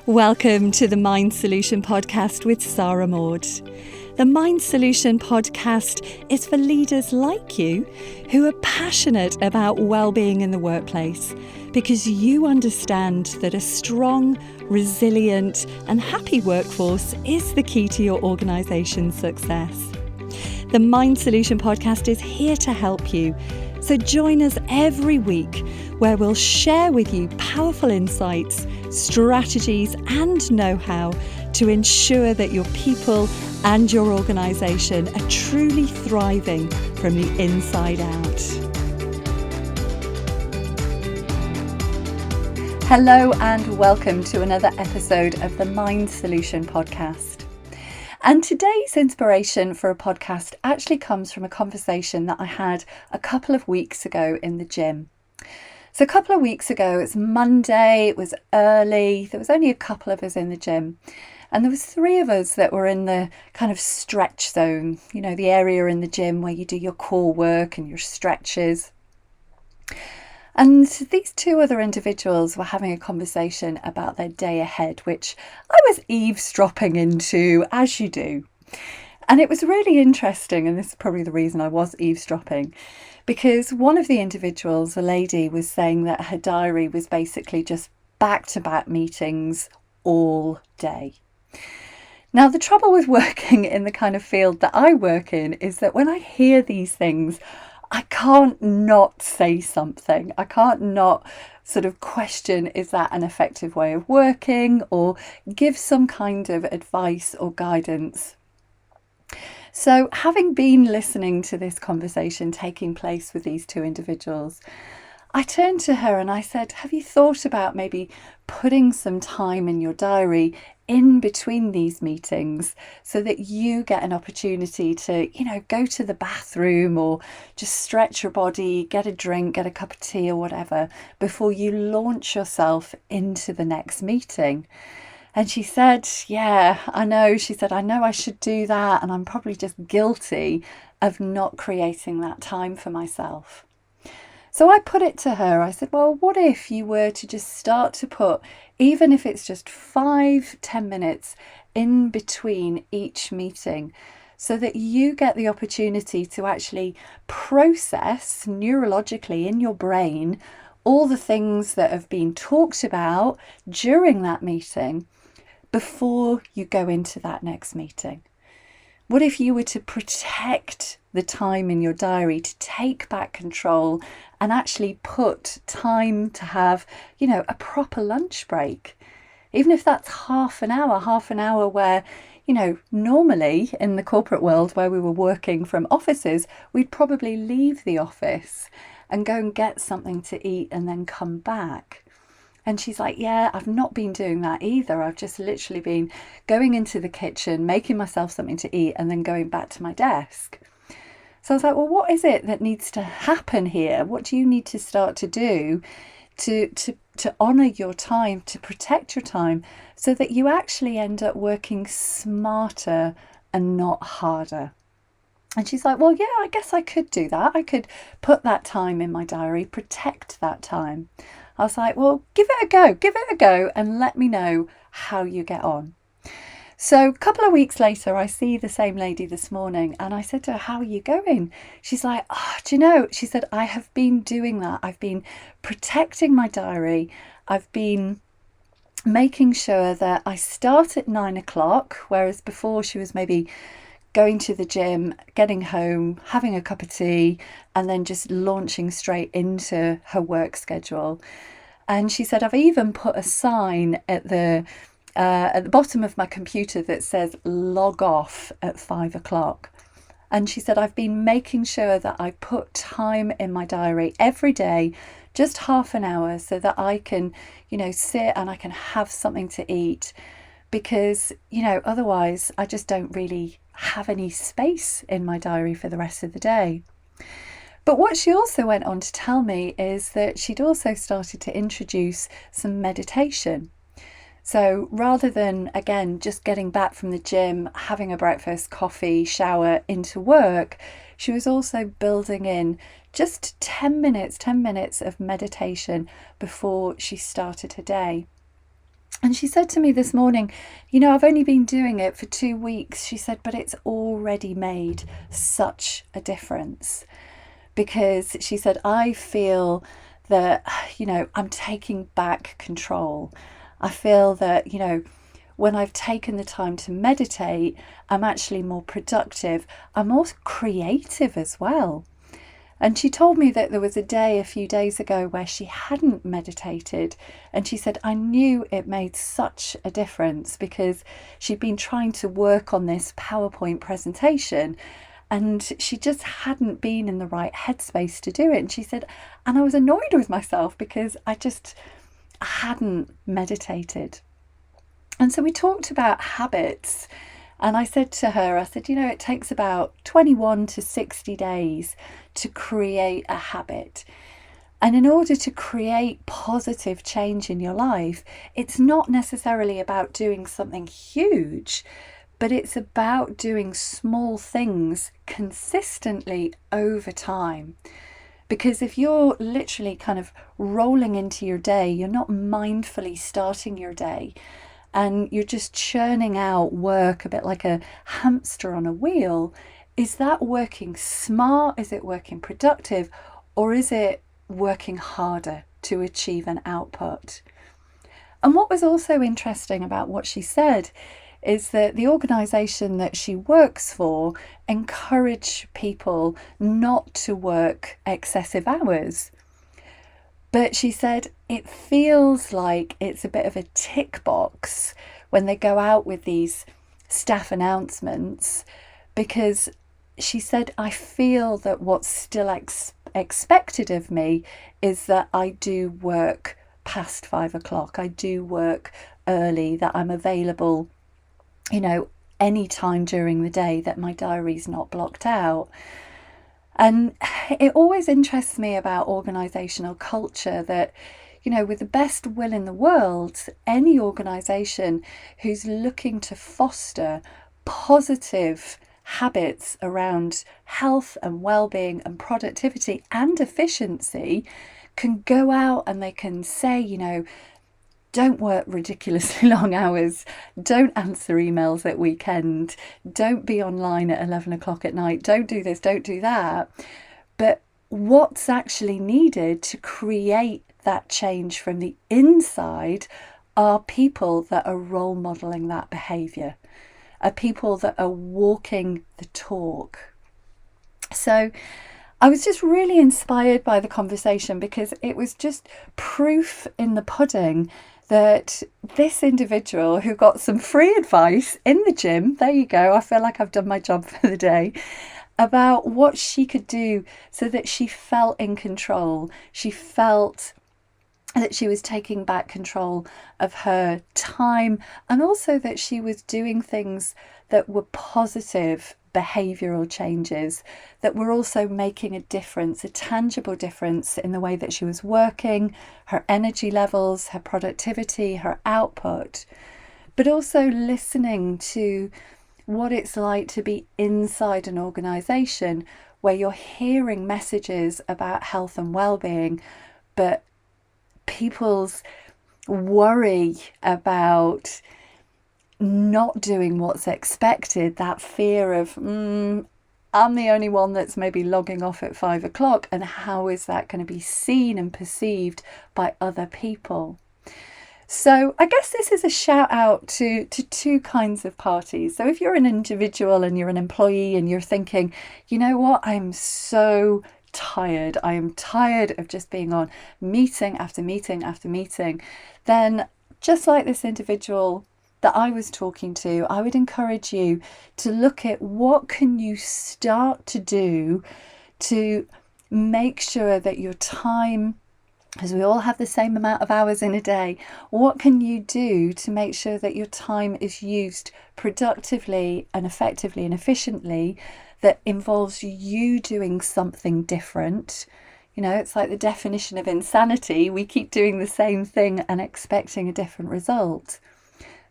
Welcome to the Mind Solution Podcast with Sarah Maud. The Mind Solution Podcast is for leaders like you who are passionate about wellbeing in the workplace because you understand that a strong, resilient and happy workforce is the key to your organisation's success. The Mind Solution Podcast is here to help you. So join us every week where we'll share with you powerful insights, strategies and know-how to ensure that your people and your organisation are truly thriving from the inside out. Hello and welcome to another episode of the Mind Solution Podcast. And today's inspiration for a podcast actually comes from a conversation that I had a couple of weeks ago in the gym. So a couple of weeks ago, it's Monday, it was early, there was only a couple of us in the gym. And there was three of us that were in the kind of stretch zone, you know, the area in the gym where you do your core work and your stretches. And these two other individuals were having a conversation about their day ahead, which I was eavesdropping into, as you do. And it was really interesting, and this is probably the reason I was eavesdropping, because one of the individuals, a lady, was saying that her diary was basically just back-to-back meetings all day. Now, the trouble with working in the kind of field that I work in is that when I hear these things, I can't not say something. I can't not sort of question, is that an effective way of working, or give some kind of advice or guidance. So having been listening to this conversation taking place with these two individuals, I turned to her and I said, have you thought about maybe putting some time in your diary in between these meetings so that you get an opportunity to, go to the bathroom or just stretch your body, get a drink, get a cup of tea or whatever before you launch yourself into the next meeting? And she said, yeah, I know. She said, I know I should do that. And I'm probably just guilty of not creating that time for myself. So I put it to her. I said, well, what if you were to just start to put, even if it's just 5-10 minutes in between each meeting, so that you get the opportunity to actually process neurologically in your brain all the things that have been talked about during that meeting before you go into that next meeting? What if you were to protect the time in your diary, to take back control and actually put time to have, a proper lunch break? Even if that's half an hour where, normally in the corporate world where we were working from offices, we'd probably leave the office and go and get something to eat and then come back. And she's like, yeah, I've not been doing that either. I've just literally been going into the kitchen, making myself something to eat and then going back to my desk. So I was like, well, what is it that needs to happen here? What do you need to start to do to honour your time, to protect your time so that you actually end up working smarter and not harder? And she's like, well, yeah, I guess I could do that. I could put that time in my diary, protect that time. I was like, well, give it a go and let me know how you get on. So a couple of weeks later, I see the same lady this morning and I said to her, how are you going? She's like, do you know, she said, I have been doing that. I've been protecting my diary. I've been making sure that I start at 9 o'clock, whereas before she was maybe going to the gym, getting home, having a cup of tea, and then just launching straight into her work schedule. And she said, I've even put a sign at the bottom of my computer that says log off at 5 o'clock. And she said, I've been making sure that I put time in my diary every day, just half an hour, so that I can, sit and I can have something to eat. Because, otherwise I just don't really have any space in my diary for the rest of the day. But what she also went on to tell me is that she'd also started to introduce some meditation. So rather than, again, just getting back from the gym, having a breakfast, coffee, shower, into work, she was also building in just 10 minutes of meditation before she started her day. And she said to me this morning, I've only been doing it for 2 weeks. She said, but it's already made such a difference. Because she said, I feel that, I'm taking back control. I feel that, when I've taken the time to meditate, I'm actually more productive. I'm more creative as well. And she told me that there was a day a few days ago where she hadn't meditated. And she said, I knew it made such a difference because she'd been trying to work on this PowerPoint presentation and she just hadn't been in the right headspace to do it. And she said, and I was annoyed with myself because I hadn't meditated. And so we talked about habits. And I said to her, it takes about 21 to 60 days to create a habit. And in order to create positive change in your life, it's not necessarily about doing something huge, but it's about doing small things consistently over time. Because if you're literally kind of rolling into your day, you're not mindfully starting your day, and you're just churning out work a bit like a hamster on a wheel, is that working smart? Is it working productive? Or is it working harder to achieve an output? And what was also interesting about what she said is that the organisation that she works for encourage people not to work excessive hours. But she said it feels like it's a bit of a tick box when they go out with these staff announcements, because she said, I feel that what's still expected of me is that I do work past 5 o'clock. I do work early, that I'm available, any time during the day, that my diary's not blocked out. And it always interests me about organisational culture that, with the best will in the world, any organisation who's looking to foster positive habits around health and well-being and productivity and efficiency can go out and they can say, don't work ridiculously long hours, don't answer emails at weekend, don't be online at 11 o'clock at night, don't do this, don't do that. But what's actually needed to create that change from the inside are people that are role modelling that behaviour, are people that are walking the talk. So I was just really inspired by the conversation because it was just proof in the pudding that this individual who got some free advice in the gym, there you go, I feel like I've done my job for the day, about what she could do so that she felt in control. She felt that she was taking back control of her time, and also that she was doing things that were positive behavioural changes that were also making a difference, a tangible difference in the way that she was working, her energy levels, her productivity, her output, but also listening to what it's like to be inside an organisation where you're hearing messages about health and well-being, but people's worry about not doing what's expected, that fear of, I'm the only one that's maybe logging off at 5 o'clock, and how is that going to be seen and perceived by other people? So I guess this is a shout out to two kinds of parties. So if you're an individual and you're an employee and you're thinking, you know what, I'm so tired, I am tired of just being on meeting after meeting after meeting, then just like this individual that I was talking to, I would encourage you to look at what can you start to do to make sure that your time, because we all have the same amount of hours in a day, what can you do to make sure that your time is used productively and effectively and efficiently, that involves you doing something different? It's like the definition of insanity. We keep doing the same thing and expecting a different result.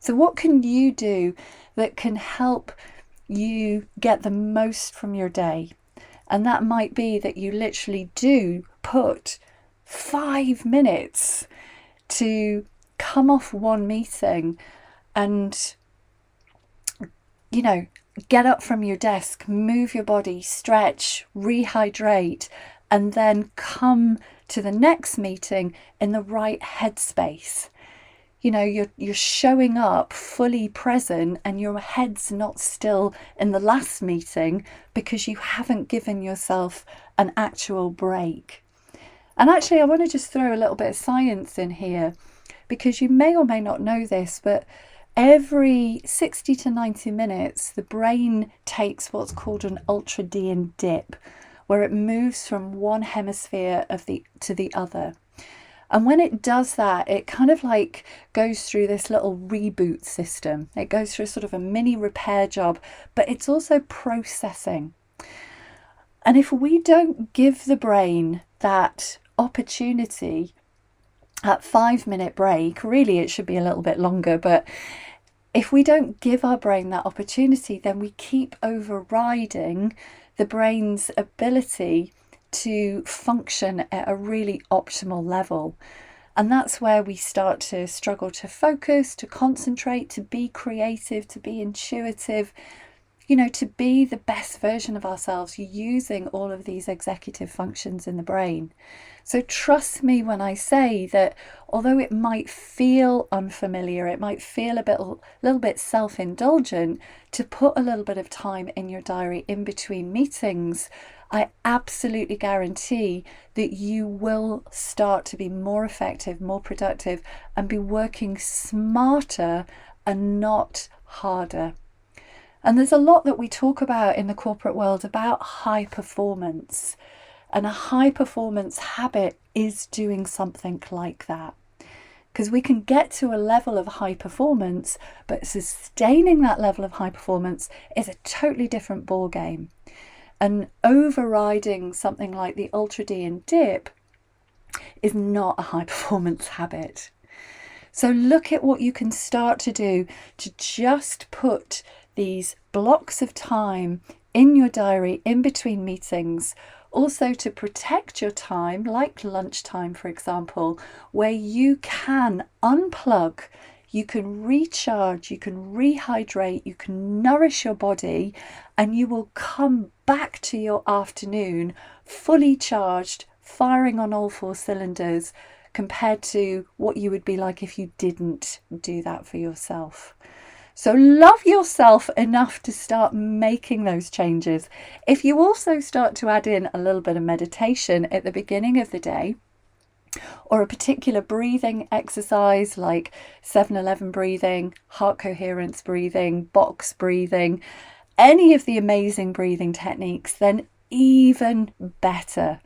So what can you do that can help you get the most from your day? And that might be that you literally do put 5 minutes to come off one meeting and, get up from your desk, move your body, stretch, rehydrate, and then come to the next meeting in the right headspace. You're showing up fully present and your head's not still in the last meeting because you haven't given yourself an actual break. And actually, I want to just throw a little bit of science in here, because you may or may not know this, but every 60 to 90 minutes, the brain takes what's called an ultradian dip, where it moves from one hemisphere to the other. And when it does that, it kind of like goes through this little reboot system. It goes through sort of a mini repair job, but it's also processing. And if we don't give the brain that opportunity, at 5-minute break, really it should be a little bit longer, but if we don't give our brain that opportunity, then we keep overriding the brain's ability to function at a really optimal level. And that's where we start to struggle to focus, to concentrate, to be creative, to be intuitive, to be the best version of ourselves using all of these executive functions in the brain. So trust me when I say that although it might feel unfamiliar, it might feel a little bit self-indulgent to put a little bit of time in your diary in between meetings, I absolutely guarantee that you will start to be more effective, more productive, and be working smarter and not harder. And there's a lot that we talk about in the corporate world about high performance. And a high performance habit is doing something like that. Because we can get to a level of high performance, but sustaining that level of high performance is a totally different ballgame. And overriding something like the ultradian dip is not a high performance habit. So look at what you can start to do to just put these blocks of time in your diary in between meetings, also to protect your time, like lunchtime, for example, where you can unplug, you can recharge, you can rehydrate, you can nourish your body, and you will come back to your afternoon fully charged, firing on all 4 cylinders, compared to what you would be like if you didn't do that for yourself. So love yourself enough to start making those changes. If you also start to add in a little bit of meditation at the beginning of the day, or a particular breathing exercise like 7-11 breathing, heart coherence breathing, box breathing, any of the amazing breathing techniques, then even better,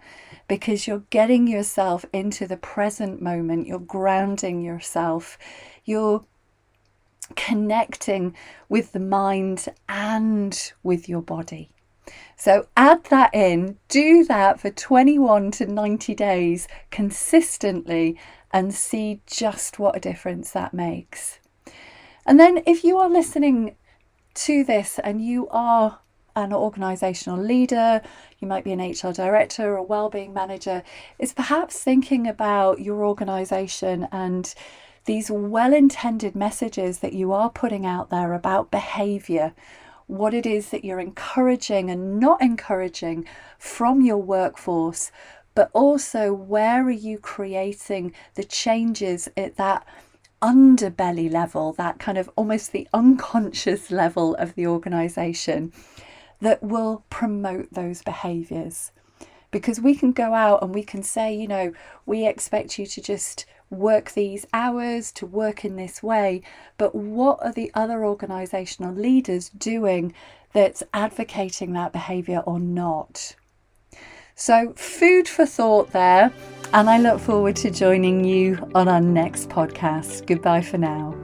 because you're getting yourself into the present moment, you're grounding yourself, you're connecting with the mind and with your body. So add that in, do that for 21 to 90 days consistently, and see just what a difference that makes. And then if you are listening to this and you are an organisational leader, you might be an HR director or a wellbeing manager, is perhaps thinking about your organisation and these well-intended messages that you are putting out there about behaviour, what it is that you're encouraging and not encouraging from your workforce, but also where are you creating the changes at that underbelly level, that kind of almost the unconscious level of the organisation that will promote those behaviours. Because we can go out and we can say, we expect you to just work these hours, to work in this way, but what are the other organisational leaders doing that's advocating that behaviour or not? So food for thought there, and I look forward to joining you on our next podcast. Goodbye for now.